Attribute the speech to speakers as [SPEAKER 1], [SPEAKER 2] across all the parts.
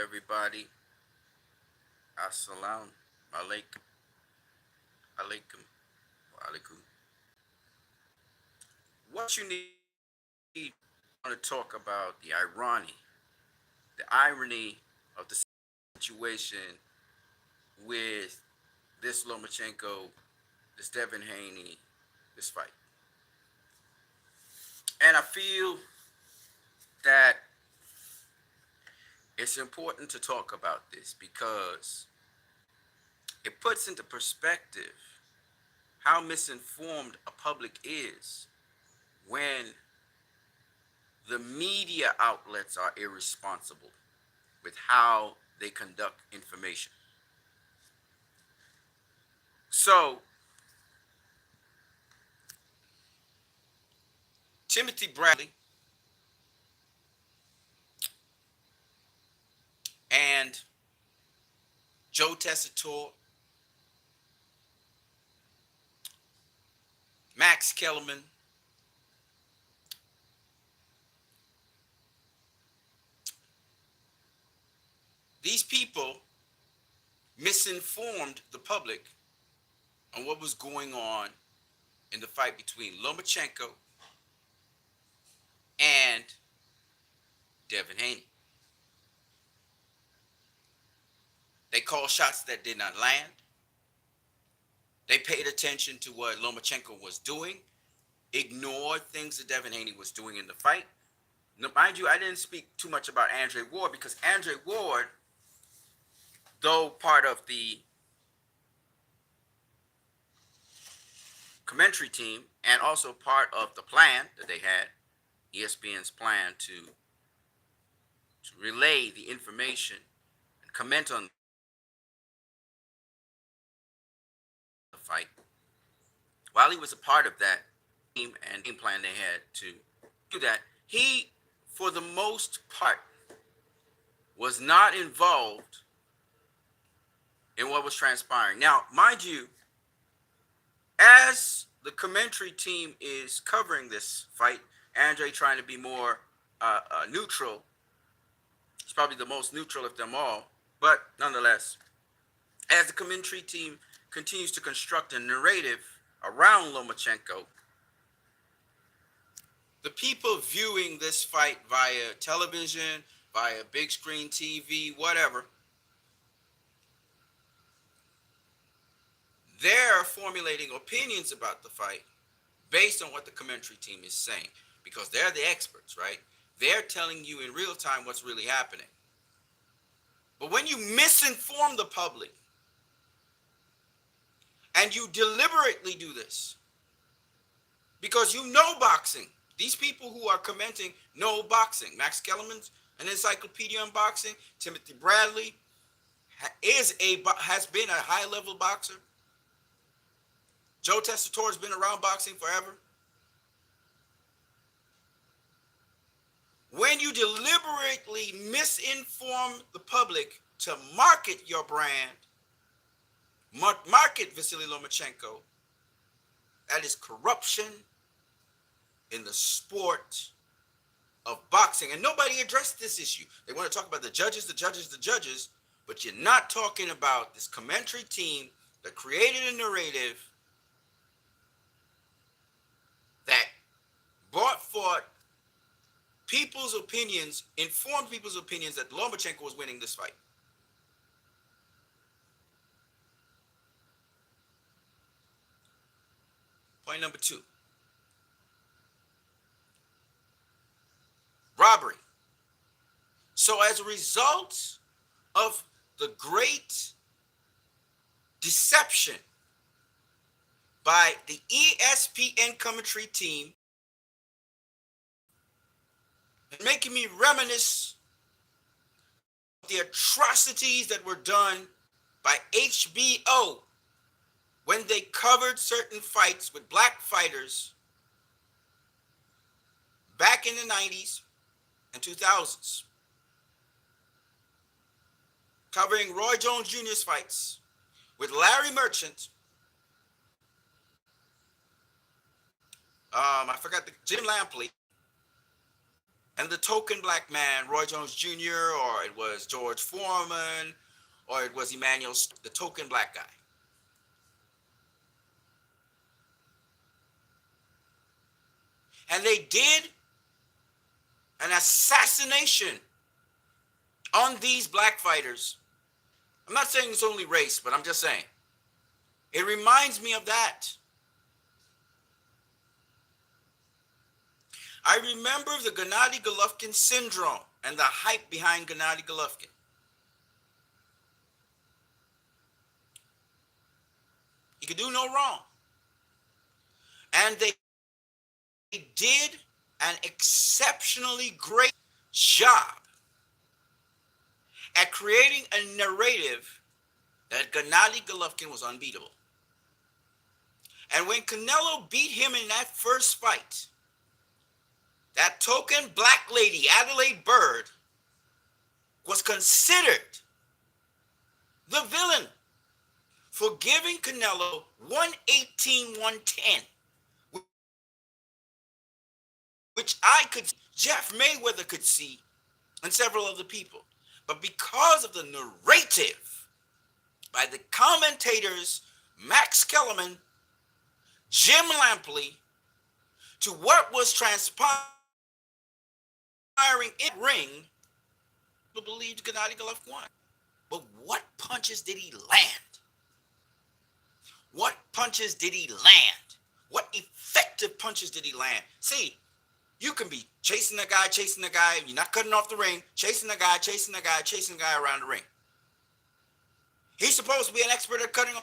[SPEAKER 1] everybody. Assalamu alaikum. Alaikum. Wa alaikum. What you need, I want to talk about the irony of the situation with this Lomachenko, this Devin Haney, this fight. And I feel that it's important to talk about this because it puts into perspective how misinformed a public is when the media outlets are irresponsible with how they conduct information. So, Timothy Bradley and Joe Tessitore, Max Kellerman, these people misinformed the public on what was going on in the fight between Lomachenko and Devin Haney. They called shots that did not land. They paid attention to what Lomachenko was doing, ignored things that Devin Haney was doing in the fight. Now, mind you, I didn't speak too much about Andre Ward because Andre Ward, though part of the commentary team and also part of the plan that they had, ESPN's plan to relay the information and comment on the fight. While he was a part of that team and game plan they had to do that, he, for the most part, was not involved in what was transpiring. Now, mind you, as the commentary team is covering this fight, Andre trying to be more neutral. He's probably the most neutral of them all. But nonetheless, as the commentary team continues to construct a narrative around Lomachenko, the people viewing this fight via television, via big screen TV, whatever, they're formulating opinions about the fight based on what the commentary team is saying because they're the experts, right? They're telling you in real time what's really happening. But when you misinform the public and you deliberately do this because you know boxing, these people who are commenting know boxing. Max Kellerman's an encyclopedia on boxing. Timothy Bradley has been a high-level boxer. Joe Tessitore has been around boxing forever. When you deliberately misinform the public to market your brand, market Vasily Lomachenko, that is corruption in the sport of boxing. And nobody addressed this issue. They want to talk about the judges, but you're not talking about this commentary team that created a narrative that brought forth people's opinions, informed people's opinions that Lomachenko was winning this fight. Point number 2. Robbery. So as a result of the great deception by the ESPN commentary team, making me reminisce of the atrocities that were done by HBO when they covered certain fights with black fighters back in the 90s and 2000s. Covering Roy Jones Jr.'s fights with Larry Merchant. I forgot Jim Lampley. And the token black man, Roy Jones Jr., or it was George Foreman, or it was Emmanuel, the token black guy. And they did an assassination on these black fighters. I'm not saying it's only race, but I'm just saying. It reminds me of that. I remember the Gennady Golovkin syndrome and the hype behind Gennady Golovkin. He could do no wrong. And they did an exceptionally great job at creating a narrative that Gennady Golovkin was unbeatable. And when Canelo beat him in that first fight, that token black lady, Adelaide Byrd, was considered the villain for giving Canelo 118-110, which I could, Jeff Mayweather could see, and several other people. But because of the narrative by the commentators, Max Kellerman, Jim Lampley, to what was transpiring in the ring, people believed Gennady Golovkin won. But what punches did he land? What punches did he land? What effective punches did he land? See, you can be chasing the guy, you're not cutting off the ring, chasing the guy around the ring. He's supposed to be an expert at cutting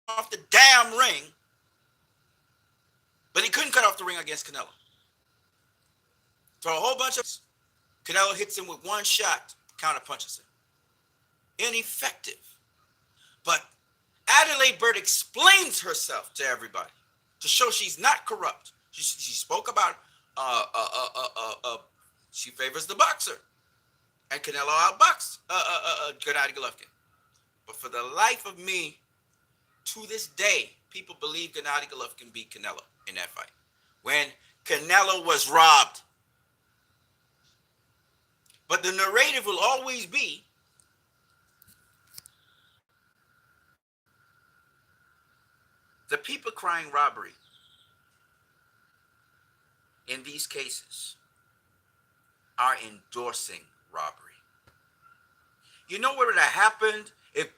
[SPEAKER 1] off the damn ring, but he couldn't cut off the ring against Canelo. So a whole bunch of Canelo hits him with one shot, counter punches him. Ineffective. But Adelaide Byrd explains herself to everybody to show she's not corrupt. She spoke about she favors the boxer, and Canelo outboxed Gennady Golovkin. But for the life of me, to this day, people believe Gennady Golovkin beat Canelo in that fight when Canelo was robbed. But the narrative will always be the people crying robbery in these cases are endorsing robbery. You know what would have happened if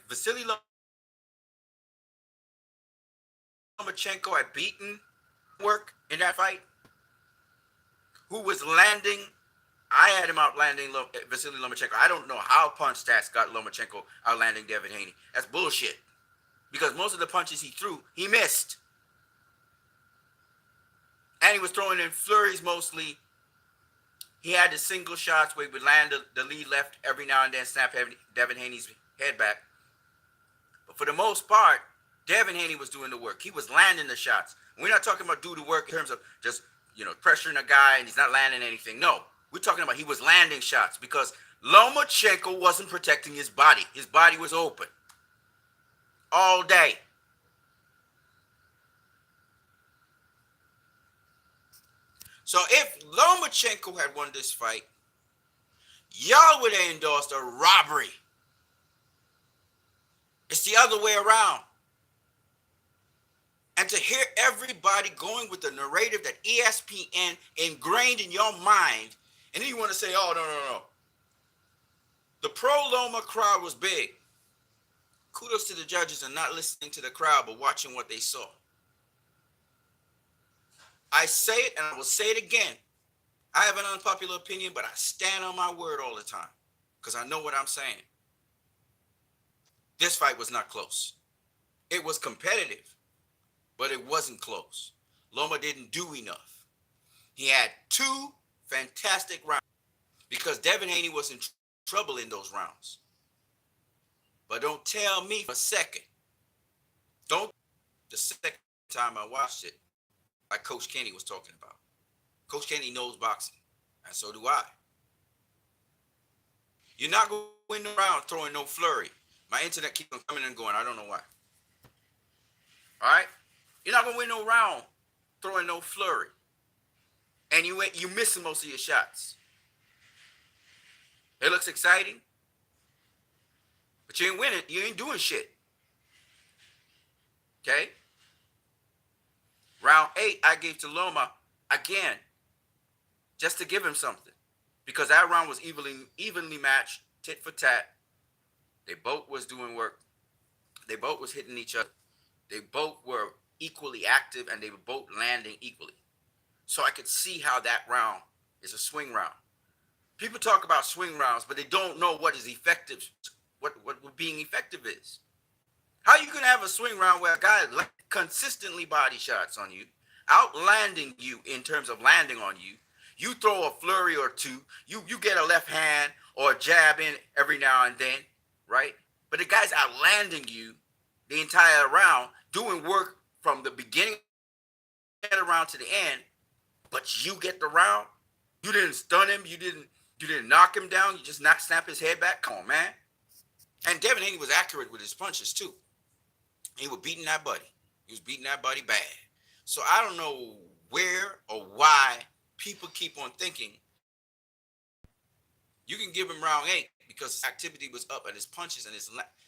[SPEAKER 1] Vasily Lomachenko had beaten work in that fight? Who was landing? I had him outlanding Vasily Lomachenko. I don't know how punch stats got Lomachenko outlanding Devin Haney. That's bullshit. Because most of the punches he threw, he missed. And he was throwing in flurries mostly. He had the single shots where he would land the lead left every now and then, snap Devin Haney's head back. But for the most part, Devin Haney was doing the work. He was landing the shots. We're not talking about do the work in terms of just, pressuring a guy and he's not landing anything. No, we're talking about he was landing shots because Lomachenko wasn't protecting his body. His body was open all day. So if Lomachenko had won this fight, y'all would have endorsed a robbery. It's the other way around. And to hear everybody going with the narrative that ESPN ingrained in your mind, and then you want to say, oh, no. The pro-Loma crowd was big. Kudos to the judges and not listening to the crowd, but watching what they saw. I say it, and I will say it again. I have an unpopular opinion, but I stand on my word all the time because I know what I'm saying. This fight was not close. It was competitive, but it wasn't close. Loma didn't do enough. He had two fantastic rounds because Devin Haney was in trouble in those rounds. But don't tell me for a second. The second time I watched it, like Coach Kenny was talking about. Coach Kenny knows boxing, and so do I. You're not going to win the round throwing no flurry. My internet keeps on coming and going. I don't know why. All right? You're not going to win no round throwing no flurry. and you missing most of your shots. It looks exciting, but you ain't winning. You ain't doing shit. Okay. Round 8, I gave to Loma again, just to give him something, because that round was evenly matched, tit for tat. They both was doing work. They both was hitting each other. They both were equally active, and they were both landing equally. So I could see how that round is a swing round. People talk about swing rounds, but they don't know what is effective, what being effective is. How you can have a swing round where a guy consistently body shots on you, outlanding you in terms of landing on you. You throw a flurry or two. You get a left hand or a jab in every now and then, right? But the guy's outlanding you the entire round, doing work from the beginning of the round to the end. But you get the round. You didn't stun him. You didn't knock him down. You just not snap his head back. Come on, man. And Devin Haney was accurate with his punches too. He was beating that buddy. He was beating that buddy bad. So I don't know where or why people keep on thinking you can give him round 8 because his activity was up and his punches and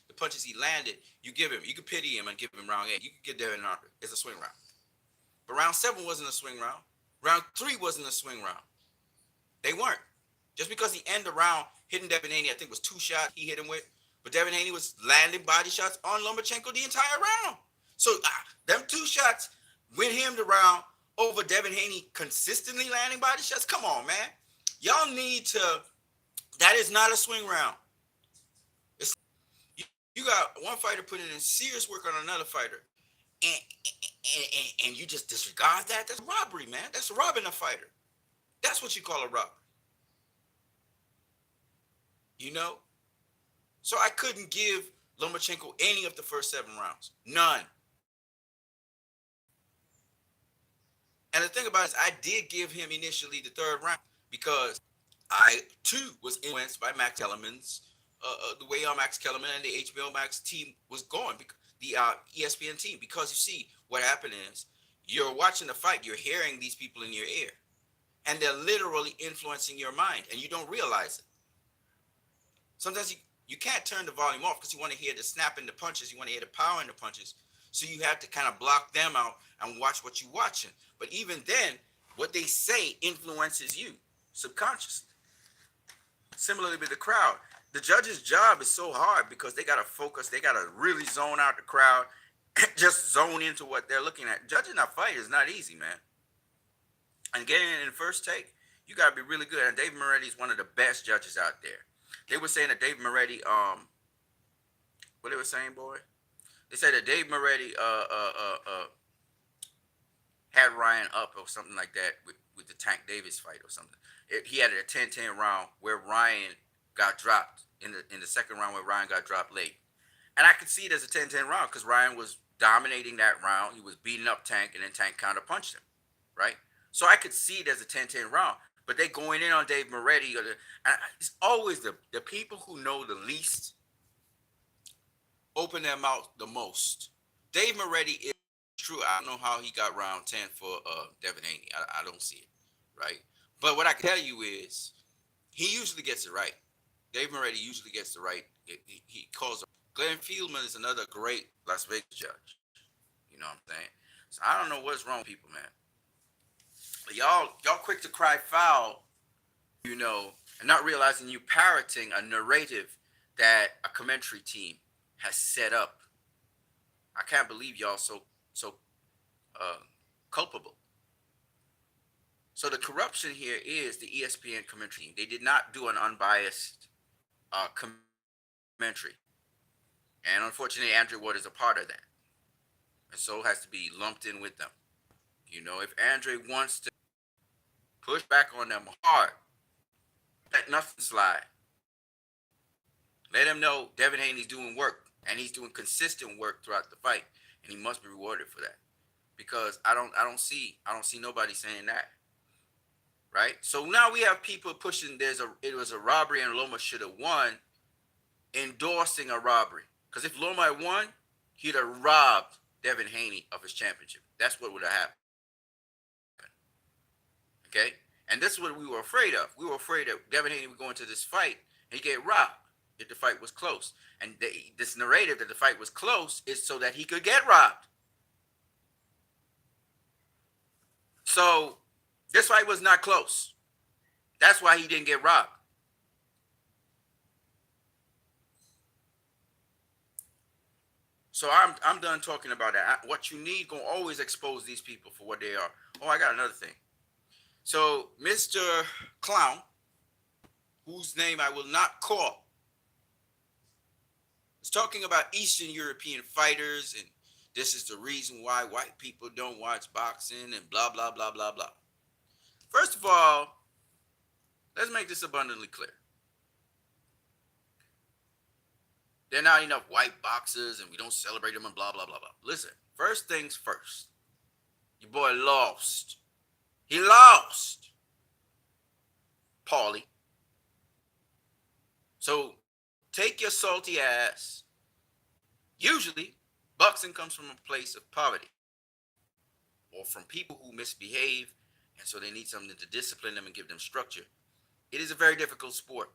[SPEAKER 1] the punches he landed. You can pity him and give him round 8. You can get Devin Haney. It's a swing round. But round 7 wasn't a swing round. Round 3 wasn't a swing round. They weren't. Just because he ended the round hitting Devin Haney, I think it was 2 shots he hit him with. But Devin Haney was landing body shots on Lomachenko the entire round. So them 2 shots win him the round over Devin Haney consistently landing body shots. Come on, man. Y'all need to. That is not a swing round. You got one fighter putting in serious work on another fighter, and you just disregard that. That's robbery, man. That's robbing a fighter. That's what you call a robbery. You know? So I couldn't give Lomachenko any of the first 7 rounds. None. And the thing about it is I did give him initially the 3rd round because I, too, was influenced by Max Kellerman's, the way Max Kellerman and the HBO Max team was going, the ESPN team. Because you see, what happened is you're watching the fight, you're hearing these people in your ear, and they're literally influencing your mind, and you don't realize it. Sometimes you can't turn the volume off because you want to hear the snap in the punches, you want to hear the power in the punches, so you have to kind of block them out and watch what you're watching. But even then, what they say influences you subconsciously. Similarly with the crowd, the judge's job is so hard because they got to focus, they got to really zone out the crowd, just zone into what they're looking at. Judging a fight is not easy, man. And getting it in the first take, you got to be really good. And Dave Moretti is one of the best judges out there. They were saying that Dave Moretti, what they were saying, boy? They said that Dave Moretti had Ryan up or something like that with the Tank Davis fight or something. He had a 10-10 round where Ryan got dropped in the second round where Ryan got dropped late. And I could see it as a 10-10 round because Ryan was dominating that round. He was beating up Tank, and then Tank counter punched him, right? So I could see it as a 10-10 round. But they going in on Dave Moretti. It's always the people who know the least open their mouth the most. Dave Moretti is true. I don't know how he got round 10 for Devin Haney. I don't see it, right? But what I can tell you is he usually gets it right. Dave Moretti usually gets it right. He calls. Glenn Fieldman is another great Las Vegas judge. You know what I'm saying? So I don't know what's wrong with people, man. But y'all quick to cry foul, you know, and not realizing you parroting a narrative that a commentary team has set up. I can't believe y'all so culpable. So the corruption here is the ESPN commentary team. They did not do an unbiased commentary. And unfortunately, Andrew Wood is a part of that. And so has to be lumped in with them. You know, if Andre wants to push back on them hard, let nothing slide. Let him know Devin Haney's doing work, and he's doing consistent work throughout the fight, and he must be rewarded for that. Because I don't see nobody saying that. Right? So now we have people pushing it was a robbery and Loma should have won, endorsing a robbery. Because if Loma had won, he'd have robbed Devin Haney of his championship. That's what would have happened. Okay, and this is what we were afraid of. We were afraid that Devin Haney would go into this fight and he get robbed if the fight was close. And this narrative that the fight was close is so that he could get robbed. So this fight was not close. That's why he didn't get robbed. So I'm done talking about that. What you need gonna always expose these people for what they are. Oh, I got another thing. So Mr. Clown, whose name I will not call, is talking about Eastern European fighters, and this is the reason why white people don't watch boxing and blah blah blah blah blah. First of all, let's make this abundantly clear. There are not enough white boxers and we don't celebrate them and blah, blah, blah, blah. Listen, first things first. Your boy lost. He lost. Paulie. So take your salty ass. Usually, boxing comes from a place of poverty or from people who misbehave, and so they need something to discipline them and give them structure. It is a very difficult sport.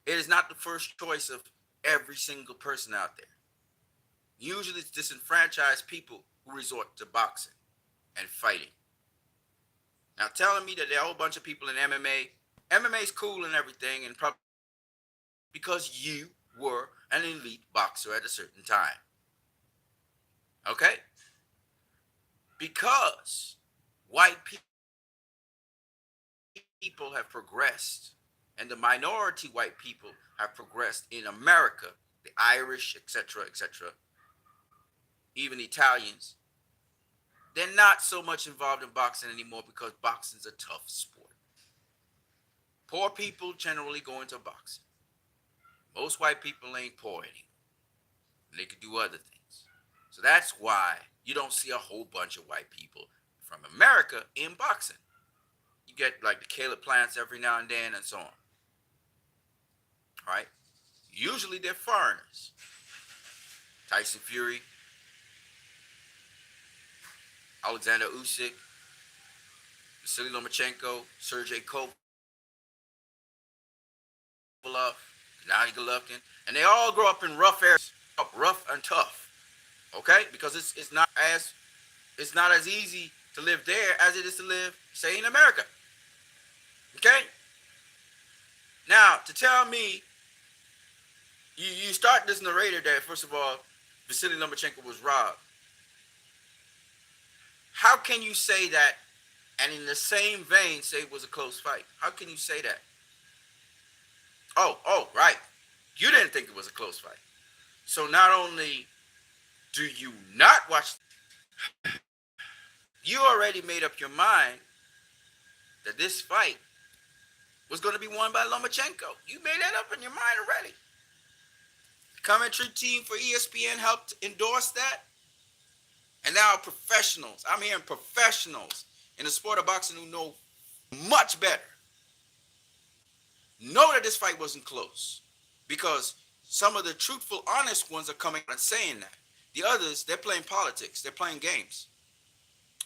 [SPEAKER 1] It is not the first choice of every single person out there. Usually it's disenfranchised people who resort to boxing and fighting. Now telling me that there are a whole bunch of people in MMA, MMA is cool and everything, and probably because you were an elite boxer at a certain time. Okay? Because white people have progressed, and the minority white people have progressed in America, the Irish, etc., etc., even Italians, they're not so much involved in boxing anymore because boxing's a tough sport. Poor people generally go into boxing. Most white people ain't poor anymore. They could do other things. So that's why you don't see a whole bunch of white people from America in boxing. You get like the Caleb Plants every now and then and so on. Right? Usually they're foreigners. Tyson Fury, Alexander Usyk, Vasily Lomachenko, Sergey Kovalev, Gennady Golovkin, and they all grow up in rough areas, rough and tough. Okay? Because it's not as easy to live there as it is to live, say, in America. Okay? Now, to tell me, you start this narrative that, first of all, Vasily Lomachenko was robbed. How can you say that and in the same vein say it was a close fight? How can you say that? Oh, right. You didn't think it was a close fight. So not only do you not watch, you already made up your mind that this fight was going to be won by Lomachenko. You made that up in your mind already. The commentary team for ESPN helped endorse that. And now professionals, I'm hearing professionals in the sport of boxing who know much better, know that this fight wasn't close. Because some of the truthful, honest ones are coming out and saying that. The others, they're playing politics. They're playing games.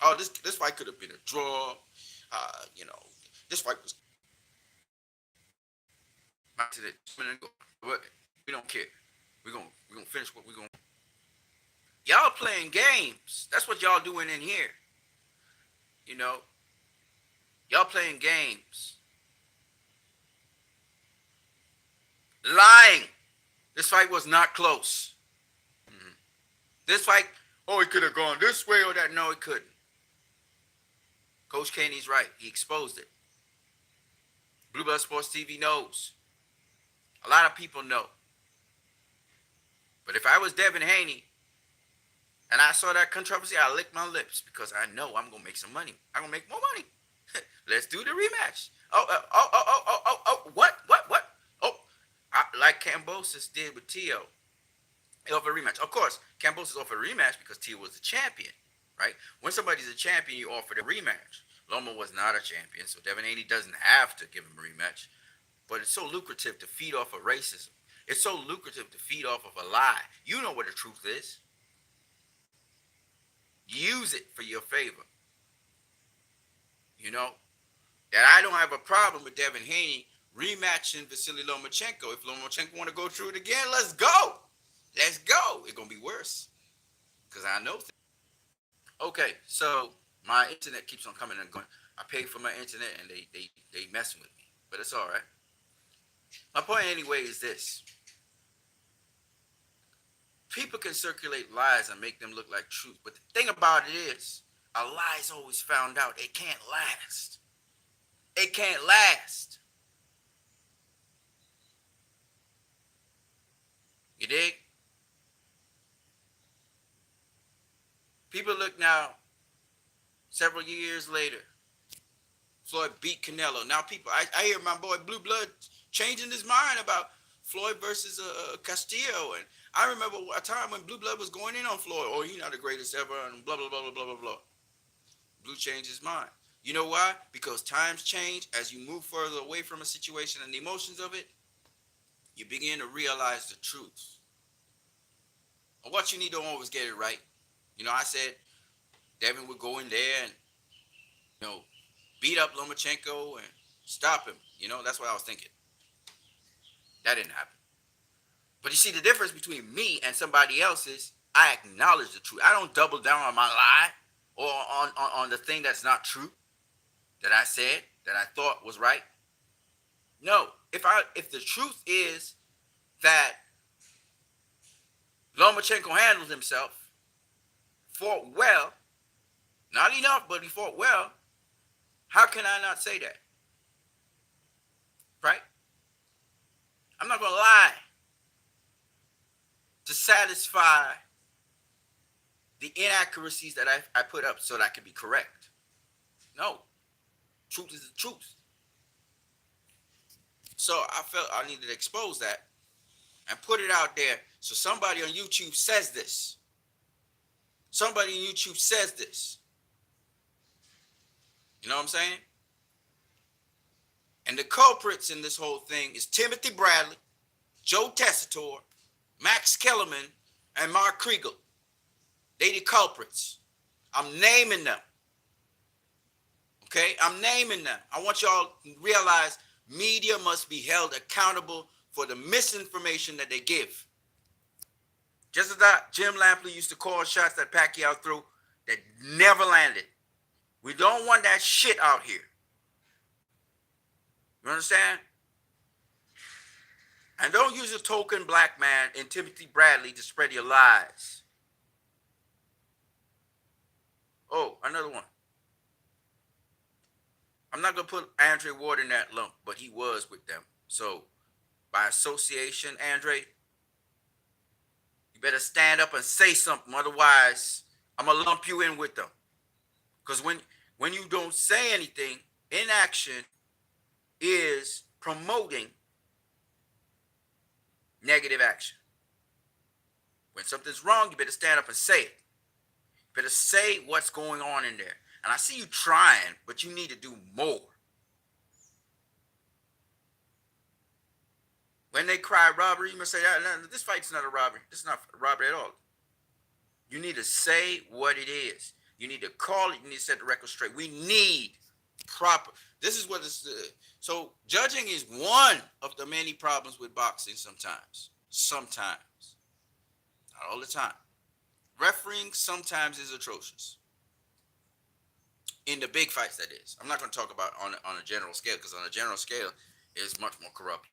[SPEAKER 1] Oh, this fight could have been a draw. This fight was. We don't care. We're gonna finish what we're gonna. Y'all playing games. That's what y'all doing in here. You know. Y'all playing games. Lying. This fight was not close. Mm-hmm. This fight, it could have gone this way or that. No, it couldn't. Coach Haney's right. He exposed it. Blue Blood Sports TV knows. A lot of people know. But if I was Devin Haney and I saw that controversy, I lick my lips because I know I'm going to make some money. I'm going to make more money. Let's do the rematch. What? Like Kambosos did with Tio. He offered a rematch. Of course, Kambosos offered a rematch because Tio was the champion, right? When somebody's a champion, you offer a rematch. Loma was not a champion, so Devin Haney doesn't have to give him a rematch. But it's so lucrative to feed off of racism. It's so lucrative to feed off of a lie. You know what the truth is. Use it for your favor. You know, that I don't have a problem with Devin Haney rematching Vasily Lomachenko. If Lomachenko want to go through it again, let's go. Let's go. It's gonna be worse because I know. Okay, so my internet keeps on coming and going. I pay for my internet and they messing with me, but it's all right. My point anyway is this: people can circulate lies and make them look like truth, but the thing about it is, a lie is always found out. It can't last. It can't last. You dig? People look now, several years later, Floyd beat Canelo. Now people, I hear my boy Blue Blood changing his mind about Floyd versus Castillo. And I remember a time when Blue Blood was going in on Floyd. Oh, he's not the greatest ever, and blah, blah, blah, blah, blah, blah, blah. Blue changed his mind. You know why? Because times change. As you move further away from a situation and the emotions of it, you begin to realize the truth. And what you need to always get it right. You know, I said Devin would go in there and, you know, beat up Lomachenko and stop him. You know, that's what I was thinking. That didn't happen. But you see, the difference between me and somebody else is I acknowledge the truth. I don't double down on my lie or on the thing that's not true that I said, that I thought was right. No. If the truth is that Lomachenko handled himself, fought well, not enough, but he fought well, how can I not say that? Right? I'm not going to lie to satisfy the inaccuracies that I put up so that I can be correct. No. Truth is the truth. So I felt I needed to expose that and put it out there so somebody on YouTube says this. Somebody on YouTube says this. You know what I'm saying? And the culprits in this whole thing is Timothy Bradley, Joe Tessitore, Max Kellerman, and Mark Kriegel. They the culprits. I'm naming them. Okay? I'm naming them. I want y'all to realize media must be held accountable for the misinformation that they give. Just as that Jim Lampley used to call shots that Pacquiao threw that never landed. We don't want that shit out here. You understand? And don't use a token black man in Timothy Bradley to spread your lies. Oh, another one. I'm not going to put Andre Ward in that lump, but he was with them. So, by association, Andre, you better stand up and say something. Otherwise, I'm going to lump you in with them. Because when you don't say anything, inaction is promoting negative action. When something's wrong, you better stand up and say it. You better say what's going on in there. And I see you trying, but you need to do more. When they cry robbery, you must say, no, this fight's not a robbery. This is not a robbery at all. You need to say what it is. You need to call it. You need to set the record straight. We need proper. This is what it's. So judging is one of the many problems with boxing sometimes. Sometimes. Not all the time. Refereeing sometimes is atrocious. In the big fights, that is. I'm not going to talk about on a general scale, because on a general scale, it's much more corrupt.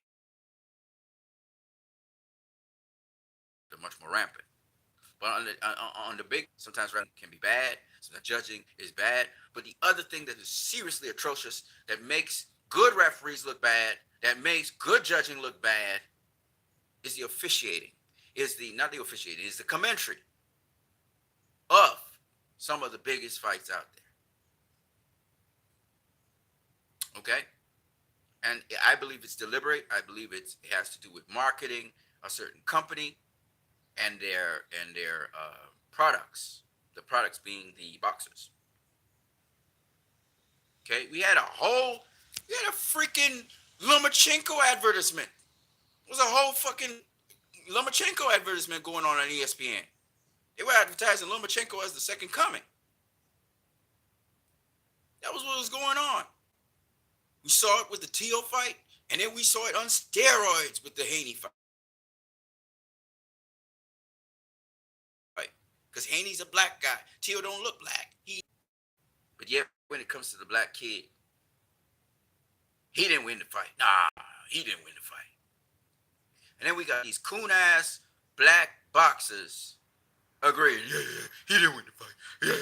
[SPEAKER 1] They're much more rampant. But on the big, sometimes wrestling can be bad. Sometimes judging is bad. But the other thing that is seriously atrocious, that makes good referees look bad, that makes good judging look bad, is the officiating. Not the officiating, is the commentary of some of the biggest fights out there. Okay? And I believe it's deliberate. I believe it has to do with marketing a certain company and their products. The products being the boxers. Okay? We had a freaking Lomachenko advertisement. There was a whole fucking Lomachenko advertisement going on ESPN. They were advertising Lomachenko as the second coming. That was what was going on. We saw it with the Teo fight, and then we saw it on steroids with the Haney fight. Because Haney's a black guy. Teo don't look black. But yet, when it comes to the black kid, he didn't win the fight. Nah, he didn't win the fight. And then we got these coon ass black boxers agreeing, yeah, he didn't win the fight. Yeah.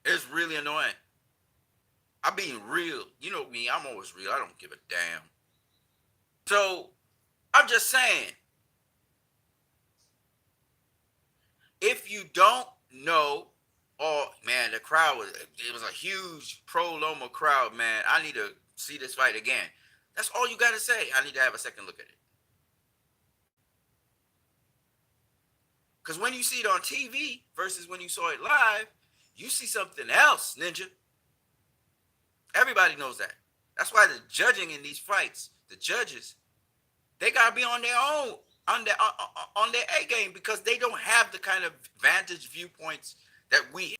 [SPEAKER 1] It's really annoying. I'm being real. You know me, I'm always real. I don't give a damn. So, I'm just saying, if you don't know, oh man, the crowd it was a huge pro Loma crowd, man. I need to see this fight again. That's all you gotta say. I need to have a second look at it. Because when you see it on TV versus when you saw it live, you see something else, ninja. Everybody knows that. That's why the judging in these fights, the judges, they gotta be on their own, on their A game, because they don't have the kind of vantage viewpoints that we have.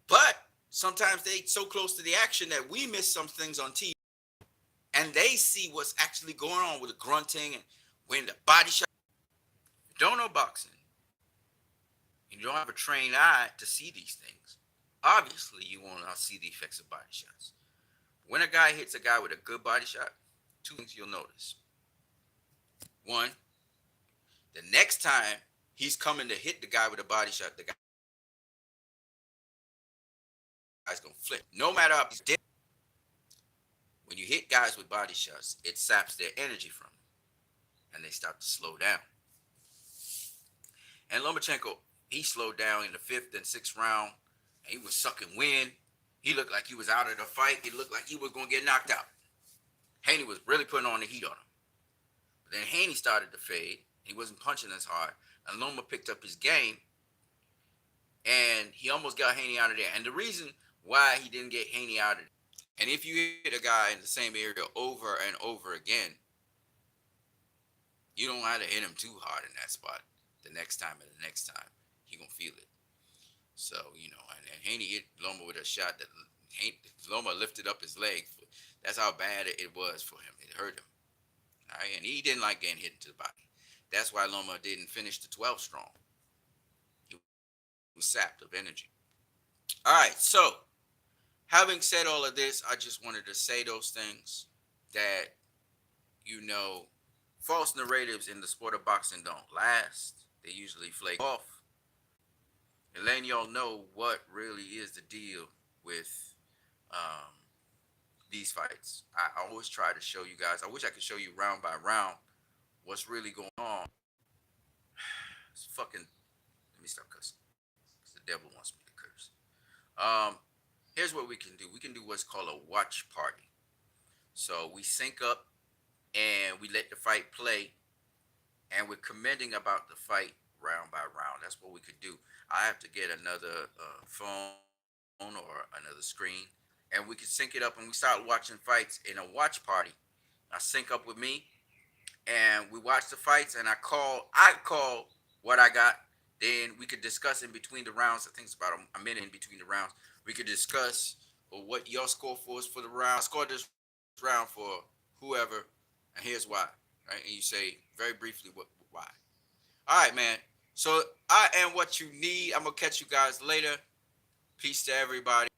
[SPEAKER 1] But sometimes they so close to the action that we miss some things on TV, and they see what's actually going on with the grunting and when the body shot. You don't know boxing, and you don't have a trained eye to see these things. Obviously, you won't see the effects of body shots. When a guy hits a guy with a good body shot, two things you'll notice. One, the next time he's coming to hit the guy with a body shot, the guy's gonna flip. No matter how he's dead. When you hit guys with body shots, it saps their energy from them, and they start to slow down. And Lomachenko, he slowed down in the fifth and sixth round, and he was sucking wind. He looked like he was out of the fight. It looked like he was going to get knocked out. Haney was really putting on the heat on him. But then Haney started to fade. He wasn't punching as hard. And Loma picked up his game, and he almost got Haney out of there. And the reason why he didn't get Haney out of there, and if you hit a guy in the same area over and over again, you don't have to hit him too hard in that spot. The next time and the next time, he gonna feel it. So, and Haney hit Loma with a shot that Loma lifted up his leg. That's how bad it was for him. It hurt him. All right, and he didn't like getting hit into the body. That's why Loma didn't finish the 12 strong. He was sapped of energy. All right, so having said all of this, I just wanted to say those things that, false narratives in the sport of boxing don't last. They usually flake off. And letting y'all know what really is the deal with these fights. I always try to show you guys. I wish I could show you round by round what's really going on. It's fucking. Let me stop cussing. The devil wants me to curse. Here's what we can do. We can do what's called a watch party. So we sync up and we let the fight play, and we're commenting about the fight round by round. That's what we could do. I have to get another phone or another screen, and we can sync it up, and we start watching fights in a watch party. I sync up with me, and we watch the fights, and I call what I got. Then we could discuss in between the rounds. I think it's about a minute in between the rounds. We could discuss what your score for is for the round. I scored this round for whoever, and here's why. Right? And you say very briefly why. All right, man. So I am what you need. I'm gonna catch you guys later. Peace to everybody.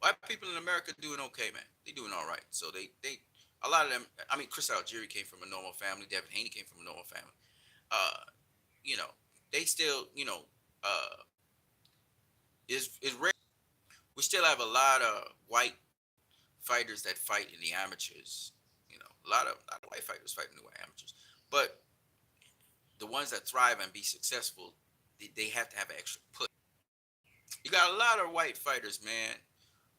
[SPEAKER 1] White people in America doing okay, man. They doing all right. So they a lot of them. I mean, Chris Algieri came from a normal family. Devin Haney came from a normal family. They still, is rare. We still have a lot of white fighters that fight in the amateurs. A lot of white fighters fighting in the amateurs, but the ones that thrive and be successful, they have to have an extra push. You got a lot of white fighters, man,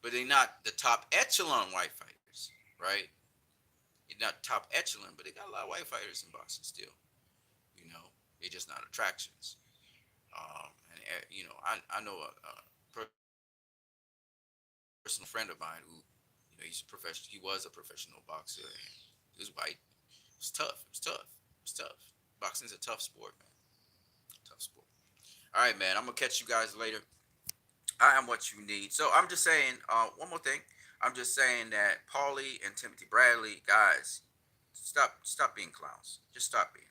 [SPEAKER 1] but they're not the top echelon white fighters, right? They're not top echelon, but they got a lot of white fighters in boxing still. They're just not attractions. I know a personal friend of mine who, he's a professional. He was a professional boxer. And he was white. It was tough. Boxing's a tough sport, man. Tough sport. All right, man. I'm gonna catch you guys later. I am what you need. So I'm just saying, one more thing. I'm just saying that Paulie and Timothy Bradley, guys, stop being clowns. Just stop being.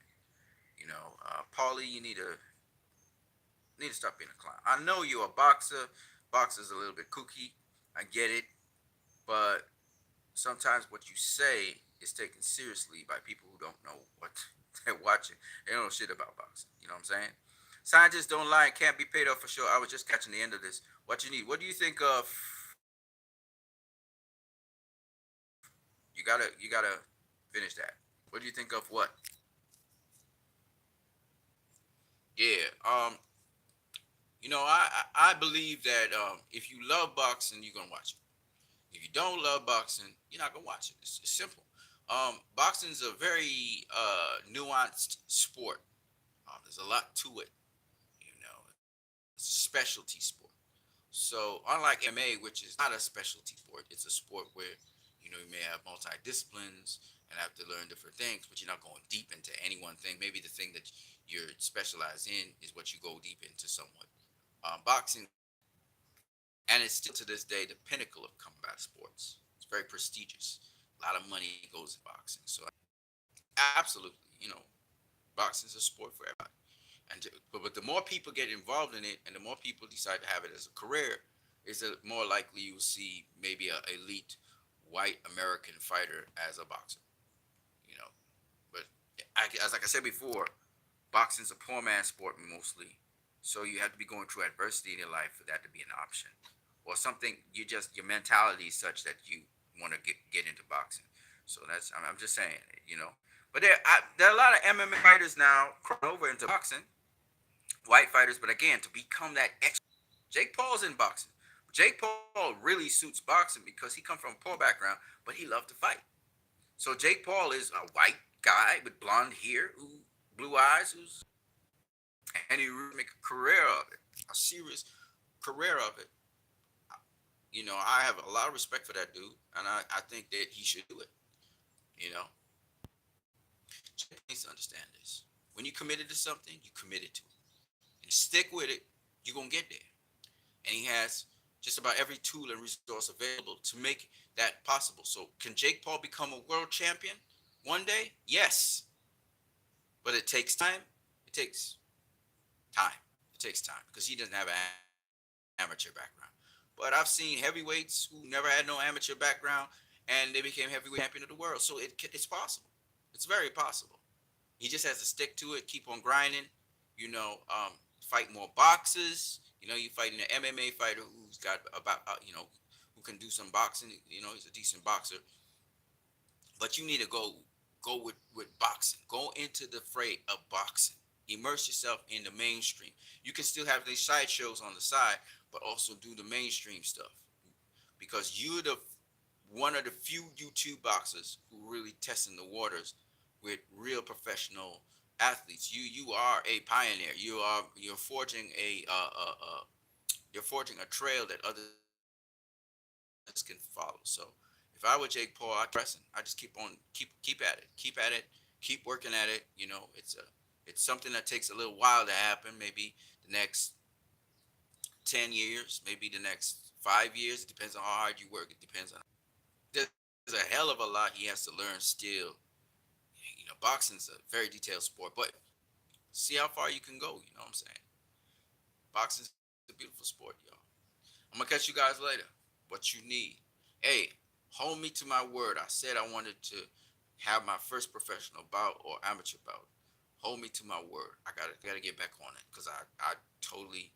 [SPEAKER 1] Paulie, you need to stop being a clown. I know you're a boxer. Boxer's a little bit kooky. I get it, but sometimes what you say is taken seriously by people who don't know what they're watching. They don't know shit about boxing. You know what I'm saying? Scientists don't lie and can't be paid off for sure. I was just catching the end of this. What you need? What do you think of? You gotta finish that. What do you think of what? Yeah. I believe that if you love boxing, you're gonna watch it. If you don't love boxing, you're not gonna watch it. It's simple. Boxing is a very nuanced sport. There's a lot to it. You know, it's a specialty sport. So unlike MMA, which is not a specialty sport, it's a sport where you may have multi disciplines and have to learn different things, but you're not going deep into any one thing. Maybe the thing that you're specialized in is what you go deep into somewhat. Boxing, and it's still to this day the pinnacle of combat sports. It's very prestigious. A lot of money goes in boxing. So absolutely, boxing is a sport for everybody. But the more people get involved in it, and the more people decide to have it as a career, is the more likely you will see maybe a elite white American fighter as a boxer. You know, but as like I said before, boxing's a poor man's sport mostly, so you have to be going through adversity in your life for that to be an option, or something. Your mentality is such that you want to get into boxing. So I'm just saying, you know. But there are a lot of MMA fighters now crossing over into boxing, white fighters. But again, to become that expert, Jake Paul's in boxing. Jake Paul really suits boxing because he come from a poor background, but he loved to fight. So Jake Paul is a white guy with blonde hair, blue eyes, and he really make a career of it, a serious career of it. I have a lot of respect for that dude, and I think that he should do it. You know, Jake Paul needs to understand this. When you committed to something, you committed to it, and stick with it. You're gonna get there. And he has just about every tool and resource available to make that possible. So, can Jake Paul become a world champion one day? Yes, but it takes time. It takes time. It takes time because he doesn't have an amateur background. But I've seen heavyweights who never had no amateur background and they became heavyweight champion of the world. So it's possible. It's very possible. He just has to stick to it, keep on grinding, fight more boxes. You fighting an MMA fighter who's got who can do some boxing. He's a decent boxer. But you need to go with boxing. Go into the fray of boxing. Immerse yourself in the mainstream. You can still have these side shows on the side, but also do the mainstream stuff because you're the one of the few YouTube boxers who really testing the waters with real professional athletes. You are a pioneer. You're forging a trail that others can follow. So if I were Jake Paul, I'd keep pressing. I just keep at it, keep working at it. It's something that takes a little while to happen. Maybe the next 10 years, maybe the next 5 years. It depends on how hard you work. It depends on. There's a hell of a lot he has to learn still. Boxing's a very detailed sport, but see how far you can go. You know what I'm saying? Boxing's a beautiful sport, y'all. I'm gonna catch you guys later. What you need. Hey, hold me to my word. I said I wanted to have my first professional bout or amateur bout. Hold me to my word. I gotta get back on it because I totally